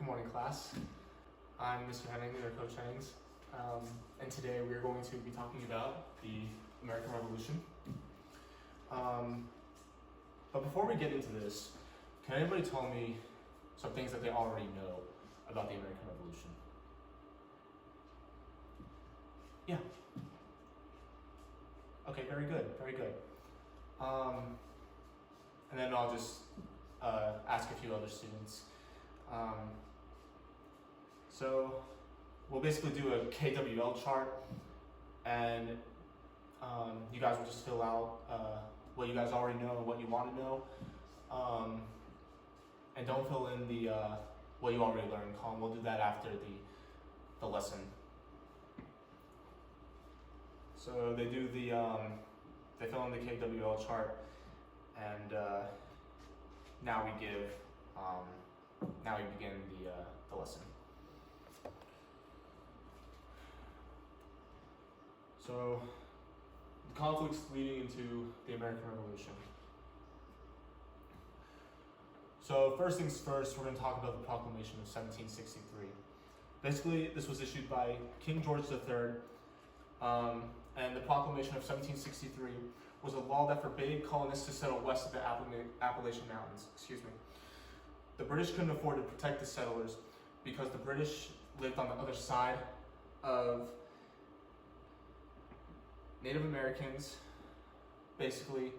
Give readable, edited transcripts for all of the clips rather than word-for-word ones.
Good morning, class. I'm Mr. Henning, or Coach Hennings, and today we're going to be talking about the American Revolution. But before we get into this, can anybody tell me some things that they already know about the American Revolution? Yeah. Okay, very good, very good. And then I'll just ask a few other students. So we'll basically do a KWL chart, and you guys will just fill out what you guys already know and what you want to know, and don't fill in the what you already learned column. We'll do that after the lesson. So they do they fill in the KWL chart, and now we begin the lesson. So, the conflicts leading into the American Revolution. So, first things first, we're going to talk about the Proclamation of 1763. Basically, this was issued by King George III, and the Proclamation of 1763 was a law that forbade colonists to settle west of the Appalachian Mountains. The British couldn't afford to protect the settlers because the British lived on the other side of Native Americans. Basically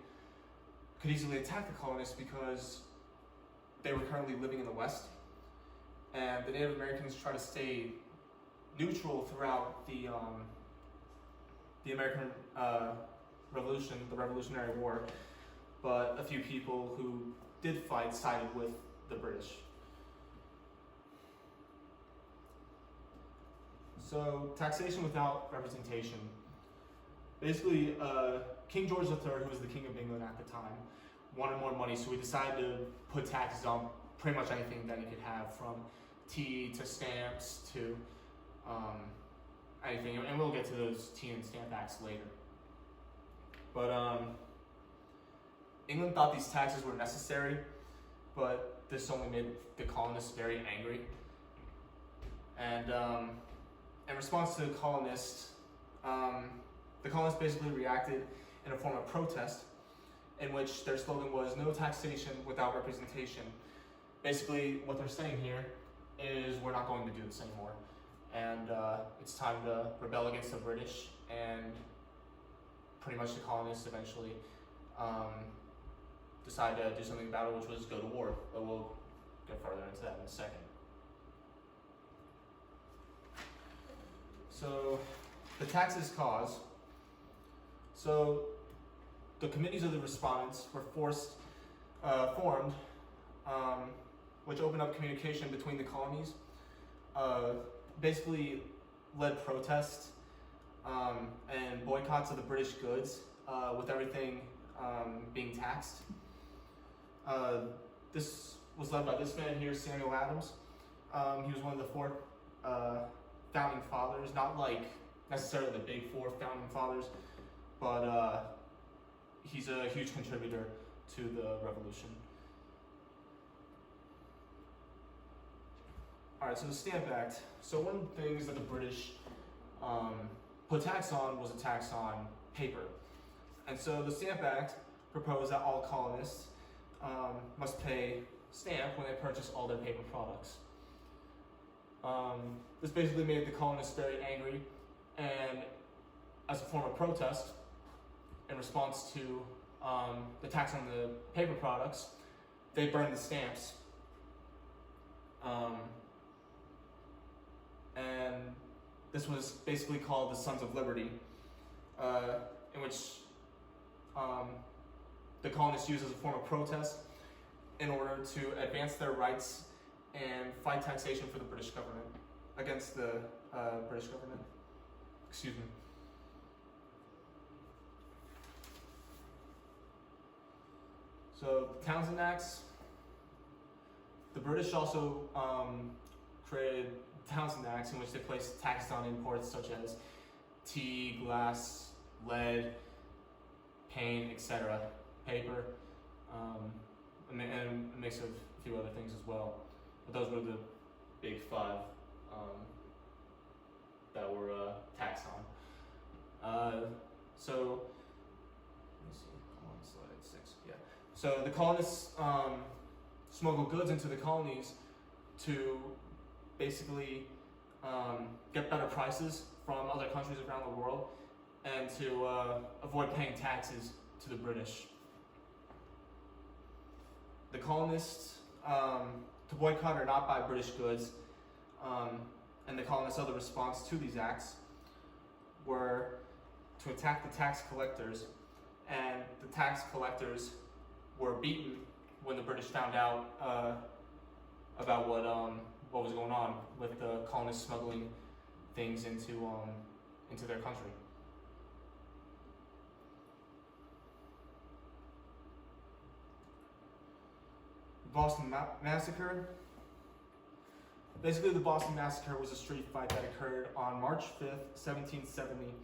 could easily attack the colonists because they were currently living in the West, and the Native Americans try to stay neutral throughout the American Revolution, the Revolutionary War, but a few people who did fight sided with the British. So, taxation without representation. Basically, King George III, who was the King of England at the time, wanted more money, so he decided to put taxes on pretty much anything that he could have, from tea to stamps to anything, and we'll get to those tea and stamp acts later. But England thought these taxes were necessary, but this only made the colonists very angry. And in response to the colonists basically reacted in a form of protest, in which their slogan was "No taxation without representation." Basically, what they're saying here is we're not going to do this anymore, and it's time to rebel against the British. And pretty much the colonists eventually decided to do something about it, which was go to war. But we'll get further into that in a second. So, the taxes cause. So, the committees of the respondents were formed, which opened up communication between the colonies, basically led protests and boycotts of the British goods, with everything being taxed. This was led by this man here, Samuel Adams. He was one of the four founding fathers, not like necessarily the big four founding fathers, but he's a huge contributor to the revolution. Alright, so the Stamp Act. So one of the things that the British put tax on was a tax on paper. And so the Stamp Act proposed that all colonists must pay stamp when they purchase all their paper products. This basically made the colonists very angry, and as a form of protest, in response to the tax on the paper products, they burned the stamps. And this was basically called the Sons of Liberty, in which the colonists used as a form of protest in order to advance their rights and fight taxation for the British government, against the British government. Excuse me. So, the Townshend Acts. The British also created Townshend Acts, in which they placed taxes on imports such as tea, glass, lead, paint, etc., paper, and a mix of a few other things as well. But those were the big five that were taxed on. So let me see, on slide 6. Yeah. So the colonists smuggled goods into the colonies to basically get better prices from other countries around the world and to avoid paying taxes to the British. The colonists to boycott or not buy British goods, and the colonists' other response to these acts were to attack the tax collectors, and the tax collectors were beaten when the British found out about what was going on with the colonists smuggling things into their country. Boston Massacre. Basically, the Boston Massacre was a street fight that occurred on March 5th, 1770,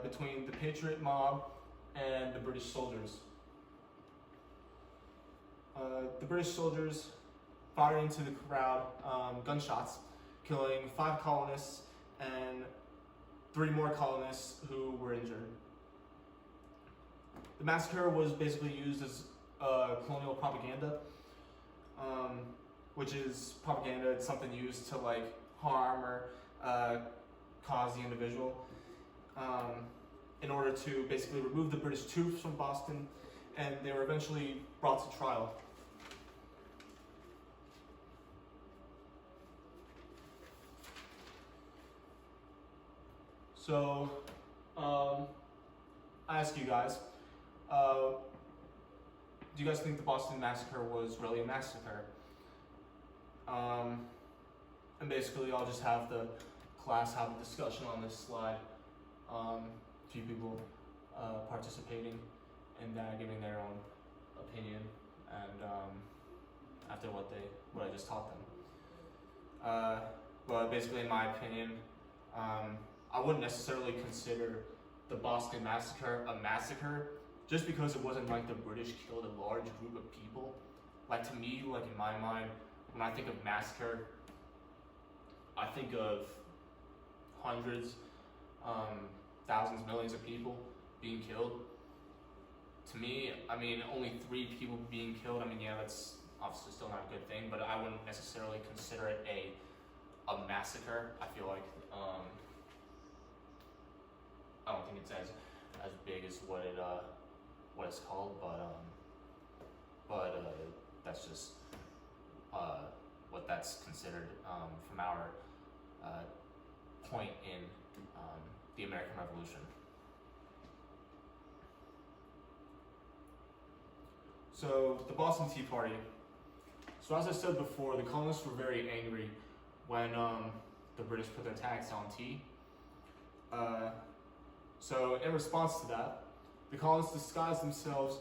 between the Patriot mob and the British soldiers. The British soldiers fired into the crowd gunshots, killing 5 colonists and 3 more colonists who were injured. The massacre was basically used as colonial propaganda, which is propaganda. It's something used to like harm or cause the individual in order to basically remove the British troops from Boston, and they were eventually brought to trial. So, I ask you guys, do you guys think the Boston Massacre was really a massacre? And basically, I'll just have the class have a discussion on this slide. A few people participating and giving their own opinion, and after what I just taught them. But basically, in my opinion, I wouldn't necessarily consider the Boston Massacre a massacre just because it wasn't like the British killed a large group of people. Like to me, like in my mind, when I think of massacre, I think of hundreds, thousands, millions of people being killed. To me, I mean, only 3 people being killed, I mean, yeah, that's obviously still not a good thing, but I wouldn't necessarily consider it a massacre. I feel like, I don't think it's as big as what it's called, but that's just what that's considered from our point in the American Revolution. So the Boston Tea Party. So as I said before, the colonists were very angry when the British put their tax on tea. So in response to that, the colonists disguised themselves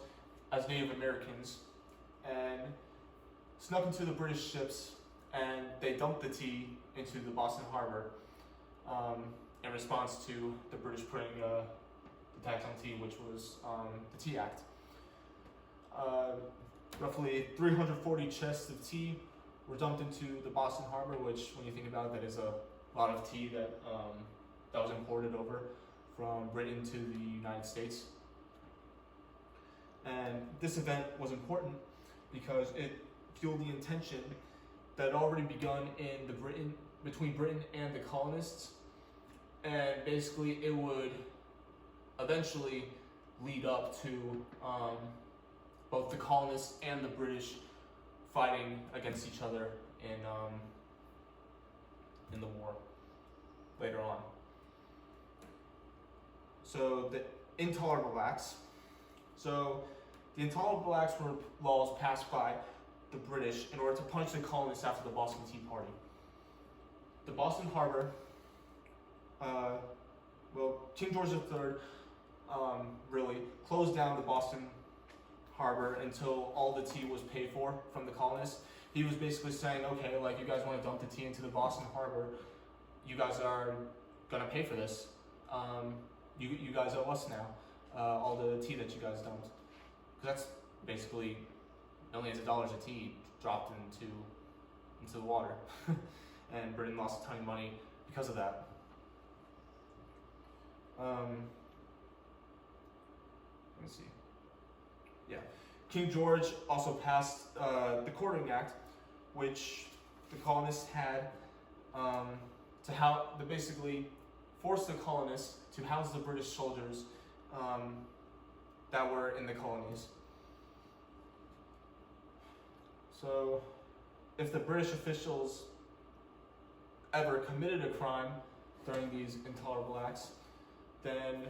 as Native Americans and snuck into the British ships, and they dumped the tea into the Boston Harbor in response to the British putting the tax on tea, which was the Tea Act. Roughly 340 chests of tea were dumped into the Boston Harbor, which, when you think about it, that is a lot of tea that was imported over from Britain to the United States. And this event was important because it fueled the intention that had already begun between Britain and the colonists, and basically it would eventually lead up to both the colonists and the British fighting against each other in the war later on. So the Intolerable Acts. So the Intolerable Acts were laws passed by the British in order to punish the colonists after the Boston Tea Party. The Boston Harbor, King George III really closed down the Boston Harbor until all the tea was paid for from the colonists. He was basically saying, okay, like, you guys want to dump the tea into the Boston Harbor, you guys are gonna pay for this. You guys owe us now, all the tea that you guys dumped. Because that's basically millions of dollars of tea dropped into into the water, and Britain lost a ton of money because of that. Let me see. Yeah, King George also passed the Quartering Act, which the colonists had to basically force the colonists to house the British soldiers that were in the colonies. So, if the British officials ever committed a crime during these intolerable acts, then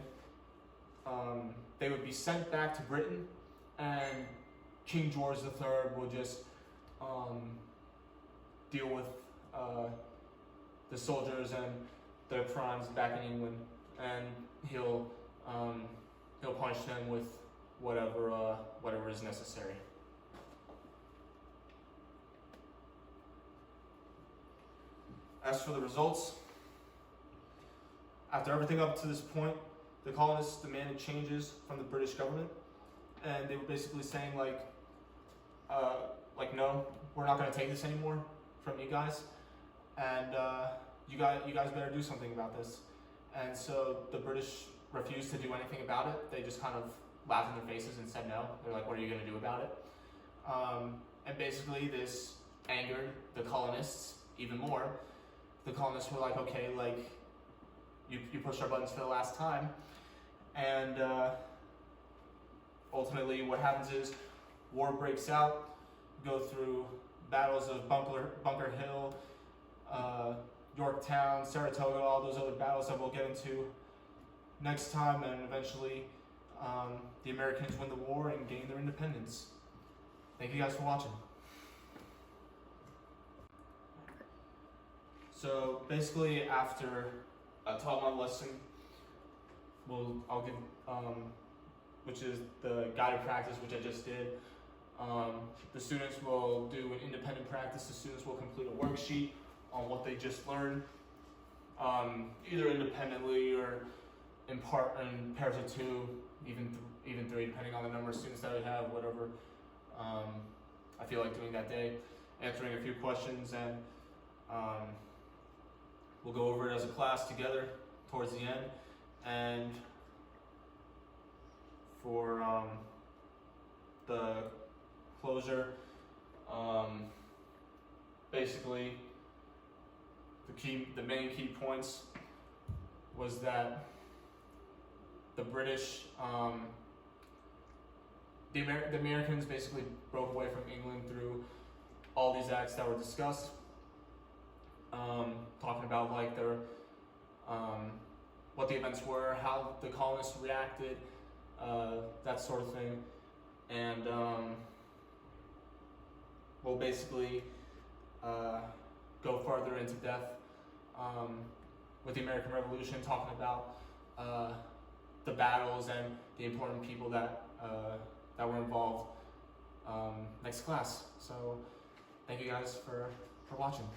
they would be sent back to Britain, and King George III will just deal with the soldiers and their crimes back in England, and he'll punish them with whatever is necessary. As for the results, after everything up to this point, the colonists demanded changes from the British government, and they were basically saying no, we're not going to take this anymore from you guys, and you guys better do something about this. And so the British refused to do anything about it. They just kind of laughed in their faces and said no. They're like, what are you going to do about it? And basically this angered the colonists even more. The colonists were like, okay, you pushed our buttons for the last time. And ultimately what happens is war breaks out. Go through battles of Bunker Hill, Yorktown, Saratoga, all those other battles that we'll get into next time, and eventually the Americans win the war and gain their independence. Thank you guys for watching. So basically, after a 12-month lesson, I'll give, which is the guided practice, which I just did. The students will do an independent practice. The students will complete a worksheet on what they just learned, either independently or in pairs of two, even three, depending on the number of students that I have, whatever I feel like doing that day. Answering a few questions, and we'll go over it as a class together towards the end. And for the closure, basically the main key points was that the British, the Americans basically broke away from England through all these acts that were discussed, talking about their what the events were, how the colonists reacted, that sort of thing. And we'll basically go further into depth with the American Revolution, talking about the battles and the important people that were involved next class. So thank you guys for watching.